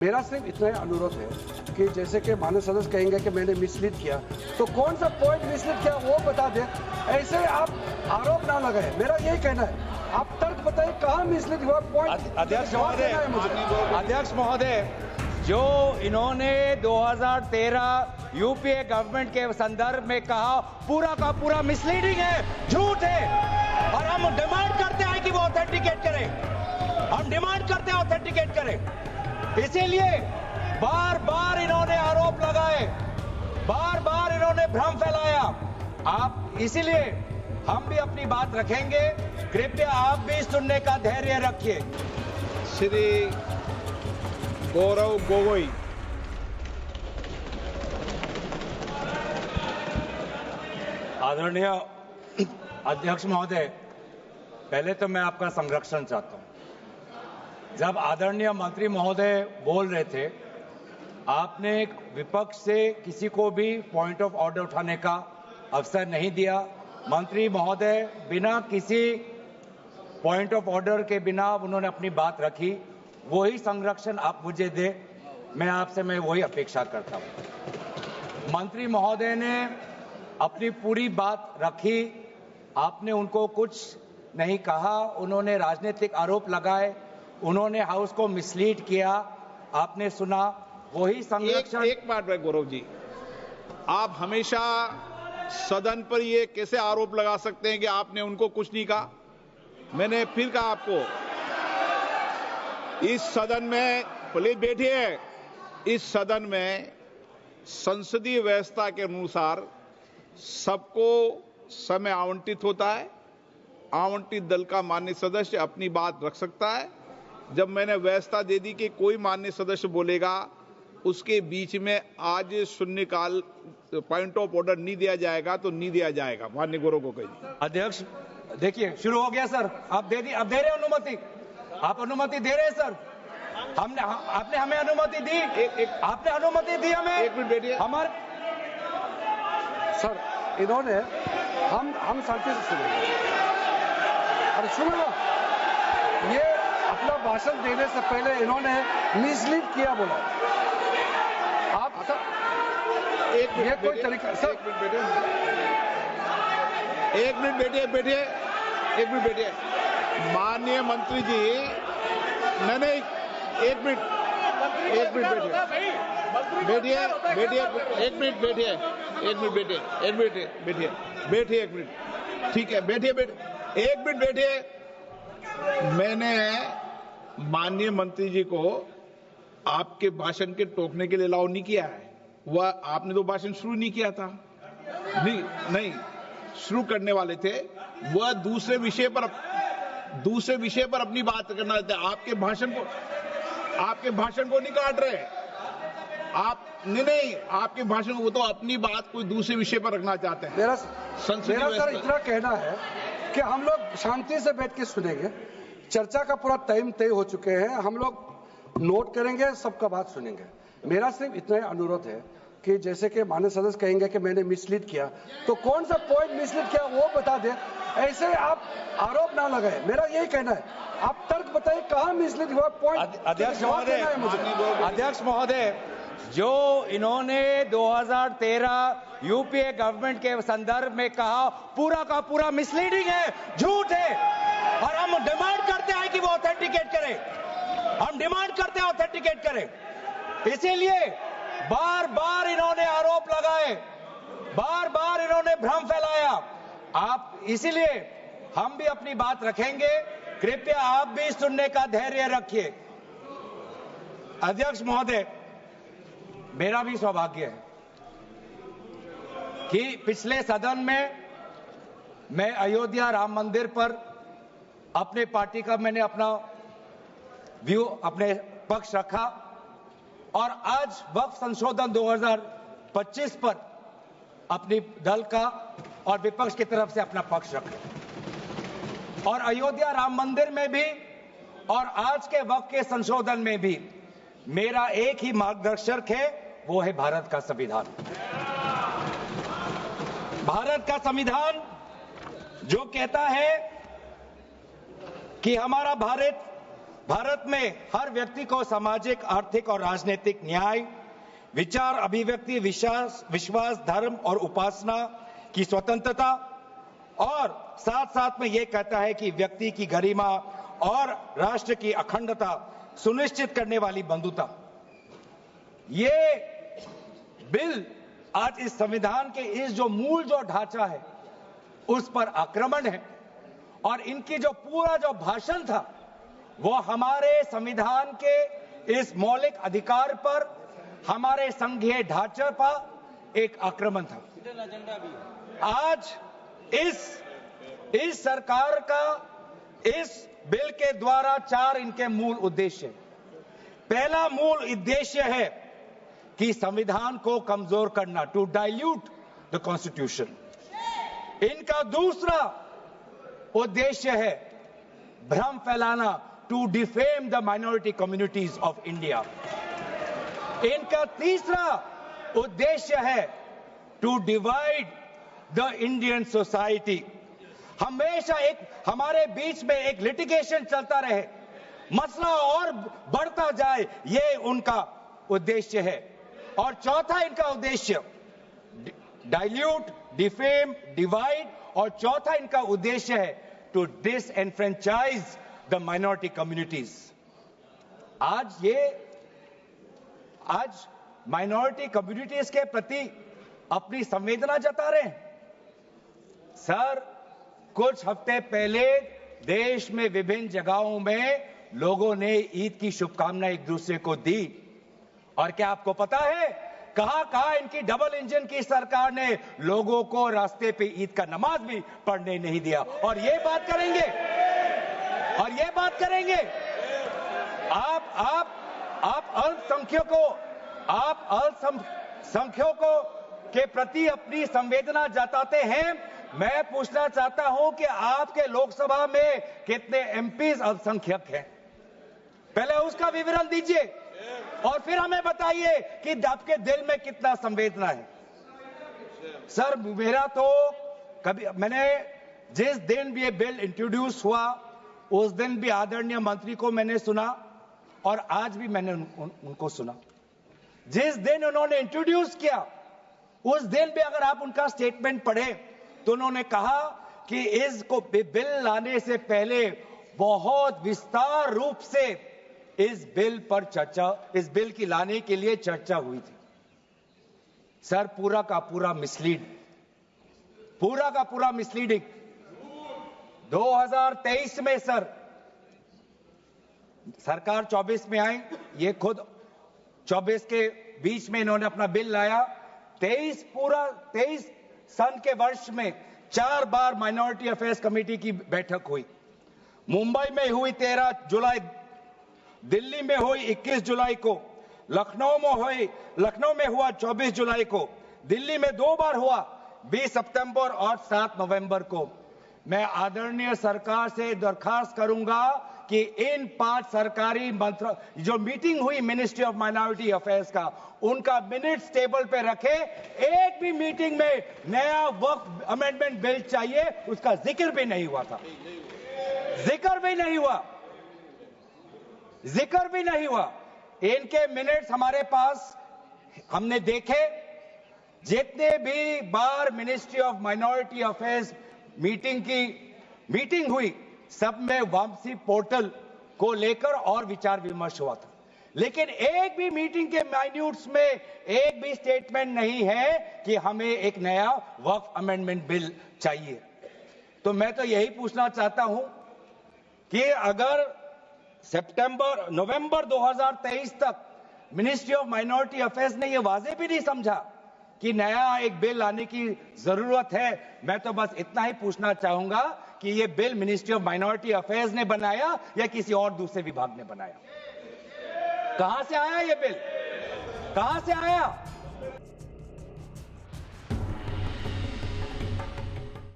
मेरा सिर्फ इतना ही अनुरोध है कि जैसे कि माननीय सदस्य कहेंगे कि मैंने मिसलीड किया, तो कौन सा पॉइंट मिसलीड किया वो बता दें। ऐसे आप आरोप ना लगाए, मेरा यही कहना है। आप तर्क बताइए कहाँ मिसलीड हुआ पॉइंट। अध्यक्ष महोदय, जो इन्होंने 2013 यूपीए गवर्नमेंट के संदर्भ में कहा पूरा का पूरा मिसलीडिंग है, झूठ है, और हम डिमांड करते हैं कि वो ऑथेंटिकेट करें। हम डिमांड करते हैं ऑथेंटिकेट करें। इसीलिए बार बार इन्होंने आरोप लगाए, बार बार इन्होंने भ्रम फैलाया। आप इसीलिए हम भी अपनी बात रखेंगे, कृपया आप भी सुनने का धैर्य रखिए। श्री गौरव गोगोई। आदरणीय अध्यक्ष महोदय, पहले तो मैं आपका संरक्षण चाहता हूं। जब आदरणीय मंत्री महोदय बोल रहे थे, आपने विपक्ष से किसी को भी पॉइंट ऑफ ऑर्डर उठाने का अवसर नहीं दिया। मंत्री महोदय बिना किसी पॉइंट ऑफ ऑर्डर के बिना उन्होंने अपनी बात रखी। वही संरक्षण आप मुझे दे, मैं वही अपेक्षा करता हूं। मंत्री महोदय ने अपनी पूरी बात रखी, आपने उनको कुछ नहीं कहा। उन्होंने राजनीतिक आरोप लगाए, उन्होंने हाउस को मिसलीड किया, आपने सुना। वही संरक्षण। एक बात है गौरव जी, आप हमेशा सदन पर ये कैसे आरोप लगा सकते हैं कि आपने उनको कुछ नहीं कहा। मैंने फिर कहा आपको, इस सदन में, प्लीज बैठिए, इस सदन में संसदीय व्यवस्था के अनुसार सबको समय आवंटित होता है। आवंटित दल का माननीय सदस्य अपनी बात रख सकता है। जब मैंने व्यवस्था दे दी कि कोई माननीय सदस्य बोलेगा, उसके बीच में आज शून्यकाल पॉइंट ऑफ ऑर्डर नहीं दिया जाएगा तो नहीं दिया जाएगा। माननीय गौरव गोगोई। अध्यक्ष देखिए, शुरू हो गया सर। आप दे रहे अनुमति, आप अनुमति दे रहे हैं सर। आपने हमें अनुमति दी, आपने अनुमति दी हमें। एक मिनट बैठिए। हमारे सर इन्होंने हम शांति से सुनेंगे। अरे सुनो ना, ये अपना भाषण देने से पहले इन्होंने मिसलीड किया बोला। आप सर ये कोई तरीका सर। एक मिनट बैठिए। माननीय मंत्री जी, नहीं, एक मिनट बैठिए। ठीक है, बैठिए। एक मिनट बैठिए। मैंने माननीय मंत्री जी को आपके भाषण के टोकने के लिए अलाउ नहीं किया है। वह आपने तो भाषण शुरू नहीं किया था। नहीं शुरू करने वाले थे। वह दूसरे विषय पर अपनी बात करना चाहते हैं। आपके भाषण को नहीं काट रहे आप। नहीं, आपके भाषण को, वो तो अपनी बात कोई दूसरे विषय पर रखना चाहते हैं। मेरा सर इतना कहना है कि हम लोग शांति से बैठ के सुनेंगे। चर्चा का पूरा टाइम तय हो चुके हैं, हम लोग नोट करेंगे, सबका बात सुनेंगे। मेरा सिर्फ इतना ही अनुरोध है कि जैसे कि माननीय सदस्य कहेंगे कि मैंने मिसलीड किया, तो कौन सा पॉइंट मिसलीड किया वो बता दें। ऐसे आप आरोप ना लगाए, मेरा यही कहना है। आप तर्क बताइए कहाँ मिसलीड हुआ पॉइंट। अध्यक्ष महोदय, जो इन्होंने 2013 यूपीए गवर्नमेंट के संदर्भ में कहा पूरा का पूरा मिसलीडिंग है, झूठ है, और हम डिमांड करते हैं कि वो ऑथेंटिकेट करें। हम डिमांड करते हैं ऑथेंटिकेट करें। इसीलिए बार बार इन्होंने आरोप लगाए, बार बार इन्होंने भ्रम फैलाया। आप इसीलिए हम भी अपनी बात रखेंगे, कृपया आप भी सुनने का धैर्य रखिए। अध्यक्ष महोदय, मेरा भी सौभाग्य है कि पिछले सदन में मैं अयोध्या राम मंदिर पर अपने पार्टी का मैंने अपना व्यू, अपने पक्ष रखा, और आज वक्फ संशोधन 2025 पर अपनी दल का और विपक्ष की तरफ से अपना पक्ष रखा। और अयोध्या राम मंदिर में भी और आज के वक्फ के संशोधन में भी मेरा एक ही मार्गदर्शक है, वो है भारत का संविधान। भारत का संविधान जो कहता है कि हमारा भारत भारत में हर व्यक्ति को सामाजिक, आर्थिक और राजनीतिक न्याय, विचार अभिव्यक्ति, विश्वास, धर्म और उपासना की स्वतंत्रता और साथ साथ में यह कहता है कि व्यक्ति की गरिमा और राष्ट्र की अखंडता सुनिश्चित करने वाली बंधुता। ये बिल आज इस संविधान के इस जो मूल जो ढांचा है उस पर आक्रमण है और इनकी जो पूरा जो भाषण था वो हमारे संविधान के इस मौलिक अधिकार पर, हमारे संघीय ढांचे पर एक आक्रमण था। आज इस सरकार का इस बिल के द्वारा 4 इनके मूल उद्देश्य। पहला मूल उद्देश्य है कि संविधान को कमजोर करना, टू डाइल्यूट द कॉन्स्टिट्यूशन। इनका दूसरा उद्देश्य है भ्रम फैलाना, to defame the minority communities of India. इनका तीसरा उद्देश्य है to divide the Indian society. हमेशा एक हमारे बीच में एक लिटिगेशन चलता रहे, मसला और बढ़ता जाए, ये उनका उद्देश्य है। और चौथा इनका उद्देश्य डाइल्यूट, डिफेम, डिवाइड, और चौथा इनका उद्देश्य है to disenfranchise the minority communities. आज माइनॉरिटी कम्युनिटीज के प्रति अपनी संवेदना जता रहे हैं। सर, कुछ हफ्ते पहले देश में विभिन्न जगहों में लोगों ने ईद की शुभकामनाएं एक दूसरे को दी, और क्या आपको पता है कहां इनकी डबल इंजन की सरकार ने लोगों को रास्ते पे ईद का नमाज भी पढ़ने नहीं दिया। और ये बात करेंगे आप अल्पसंख्यकों के प्रति अपनी संवेदना जताते हैं। मैं पूछना चाहता हूं कि आपके लोकसभा में कितने एमपीज अल्पसंख्यक हैं? पहले उसका विवरण दीजिए और फिर हमें बताइए कि आपके दिल में कितना संवेदना है। सर, मेरा तो मैंने जिस दिन भी ये बिल इंट्रोड्यूस हुआ उस दिन भी आदरणीय मंत्री को मैंने सुना और आज भी मैंने उनको सुना। जिस दिन उन्होंने इंट्रोड्यूस किया उस दिन भी अगर आप उनका स्टेटमेंट पढ़े तो उन्होंने कहा कि इसको बिल लाने से पहले बहुत विस्तार रूप से इस बिल की लाने के लिए चर्चा हुई थी। सर, पूरा का पूरा मिसलीडिंग। 2023 में सर सरकार 24 में आई, ये खुद 24 के बीच में इन्होंने अपना बिल लाया। 23 सन के वर्ष में 4 बार माइनॉरिटी अफेयर्स कमेटी की बैठक हुई। मुंबई में हुई 13 जुलाई, दिल्ली में हुई 21 जुलाई को, लखनऊ में हुआ 24 जुलाई को, दिल्ली में 2 बार हुआ 20 सितंबर और 7 नवंबर को। मैं आदरणीय सरकार से दरखास्त करूंगा कि इन 5 सरकारी जो मीटिंग हुई मिनिस्ट्री ऑफ माइनॉरिटी अफेयर्स का, उनका मिनट्स टेबल पे रखे। एक भी मीटिंग में नया वक्फ अमेंडमेंट बिल चाहिए उसका जिक्र भी नहीं हुआ था। जिक्र भी नहीं हुआ। इनके मिनट्स हमारे पास, हमने देखे। जितने भी बार ministry of minority affairs meeting हुई सब में वापसी पोर्टल को लेकर और विचार विमर्श हुआ था, लेकिन एक भी मीटिंग के माइन्यूट्स में एक भी स्टेटमेंट नहीं है कि हमें एक नया वक्फ अमेंडमेंट बिल चाहिए। तो मैं तो यही पूछना चाहता हूं कि अगर नवंबर 2023 तक मिनिस्ट्री ऑफ माइनॉरिटी अफेयर्स ने यह वाजे भी नहीं समझा कि नया एक बिल लाने की जरूरत है, मैं तो बस इतना ही पूछना चाहूंगा कि यह bill ministry of minority affairs ने बनाया या किसी और दूसरे विभाग ने बनाया? कहां से आया यह बिल? कहां से आया?